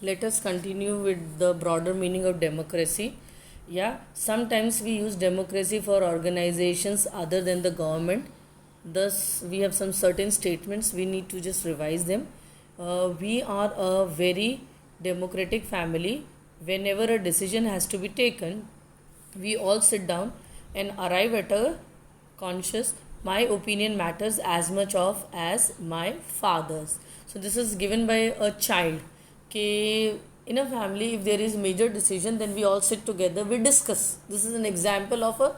Let us continue with the broader meaning of democracy. Yeah, sometimes we use democracy for organizations other than the government. Thus, we have some certain statements, we need to just revise them. We are a very democratic family. Whenever a decision has to be taken, we all sit down and arrive at a conscious my opinion matters as much of as my father's. So this is given by a child. Okay, in a family, if there is major decision, then we all sit together, we discuss. This is an example of a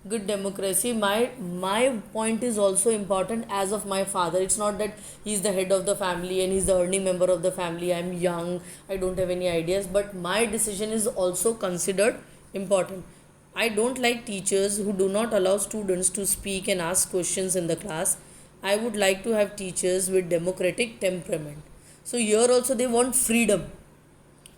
good democracy. My point is also important as of my father. It's not that he's the head of the family and he's the earning member of the family. I'm young, I don't have any ideas, but my decision is also considered important. I don't like teachers who do not allow students to speak and ask questions in the class. I would like to have teachers with democratic temperament. So here also they want freedom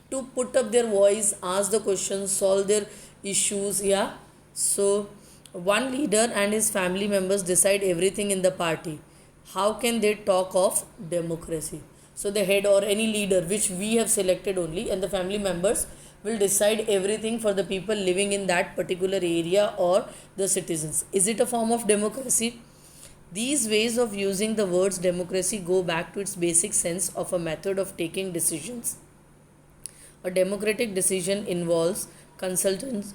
to put up their voice, ask the questions, solve their issues. Yeah. So one leader and his family members decide everything in the party. How can they talk of democracy? So the head or any leader which we have selected only, and the family members will decide everything for the people living in that particular area or the citizens. Is it a form of democracy? These ways of using the words democracy go back to its basic sense of a method of taking decisions. A democratic decision involves consultations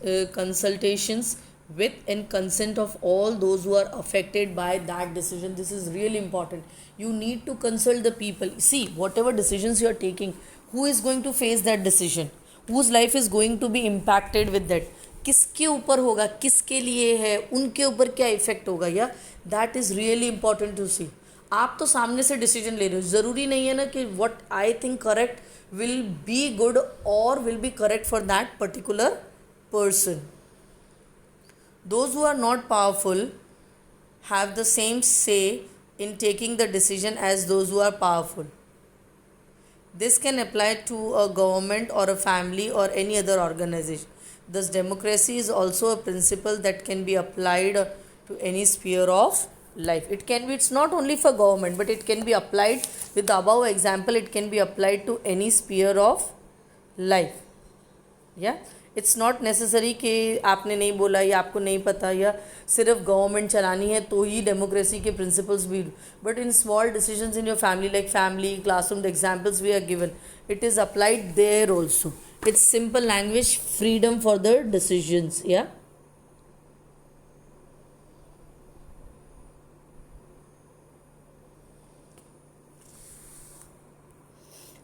with and consent of all those who are affected by that decision. This is really important. You need to consult the people. See, whatever decisions you are taking, who is going to face that decision? Whose life is going to be impacted with that? किसके ऊपर होगा, किसके लिए है, उनके ऊपर क्या effect होगा, या that is really important to see. आप तो सामने से डिसीजन ले रहे हो, ज़रूरी नहीं है ना कि what I think correct will be good or will be correct for that particular person. Those who are not powerful have the same say in taking the decision as those who are powerful. This can apply to a government or a family or any other organization. Thus, democracy is also a principle that can be applied to any sphere of life. It's not only for government, but it can be applied with the above example. It can be applied to any sphere of life. Yeah, it's not necessary कि आपने नहीं बोला या आपको नहीं पता या सिर्फ गवर्नमेंट चलानी है तो ही डेमोक्रेसी के प्रिंसिपल्स भी. But in small decisions in your family, like family, classroom, the examples we are given, it is applied there also. It's simple language, freedom for the decisions. Yeah.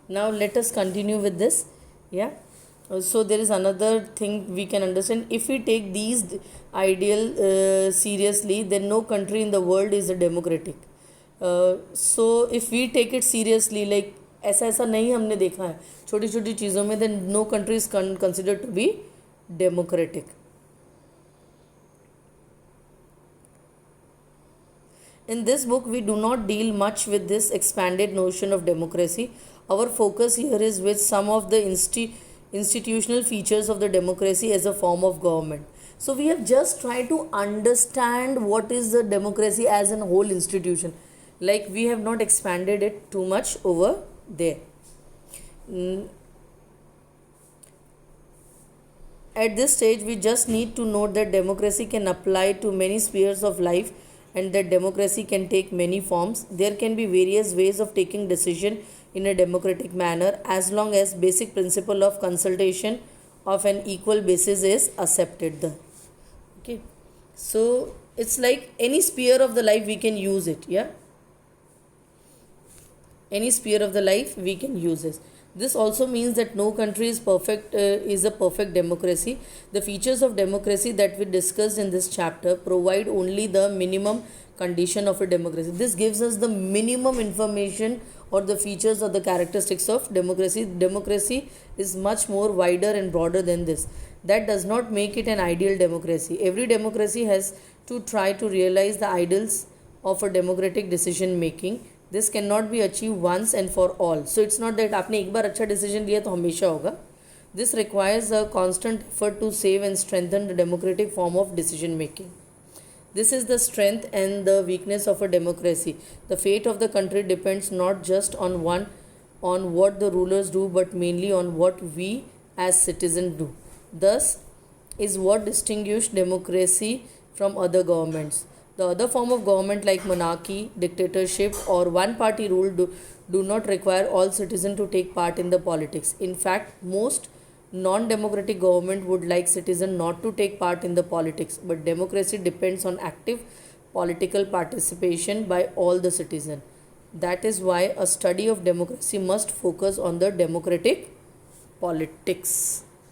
Now let us continue with this. Yeah. So there is another thing we can understand. If we take these ideal seriously, then no country in the world is a democratic. So if we take it seriously, like ऐसा ऐसा नहीं हमने देखा है छोटी छोटी चीज़ों में, then no country is considered to be democratic. In this book, we do not deal much with this expanded notion of democracy. Our focus here is with some of the institutional features of the democracy as a form of government. So we have just tried to understand what is the democracy as a whole institution. Like, we have not expanded it too much over there. At this stage, we just need to note that democracy can apply to many spheres of life and that democracy can take many forms. There can be various ways of taking decision in a democratic manner as long as basic principle of consultation of an equal basis is accepted. Okay, so it's like any sphere of the life we can use it. Yeah, any sphere of the life we can use this. This also means that no country is perfect, is a perfect democracy. The features of democracy that we discussed in this chapter provide only the minimum condition of a democracy. This gives us the minimum information or the features or the characteristics of democracy. Democracy is much more wider and broader than this. That does not make it an ideal democracy. Every democracy has to try to realize the ideals of a democratic decision making. This cannot be achieved once and for all. So it's not that आपने एक बार अच्छा decision लिया तो हमेशा होगा. This requires a constant effort to save and strengthen the democratic form of decision making. This is the strength and the weakness of a democracy. The fate of the country depends not just on on what the rulers do but mainly on what we as citizens do. Thus is what distinguishes democracy from other governments. The other form of government like monarchy, dictatorship or one party rule do not require all citizens to take part in the politics. In fact, most non-democratic government would like citizens not to take part in the politics, but democracy depends on active political participation by all the citizens. That is why a study of democracy must focus on the democratic politics.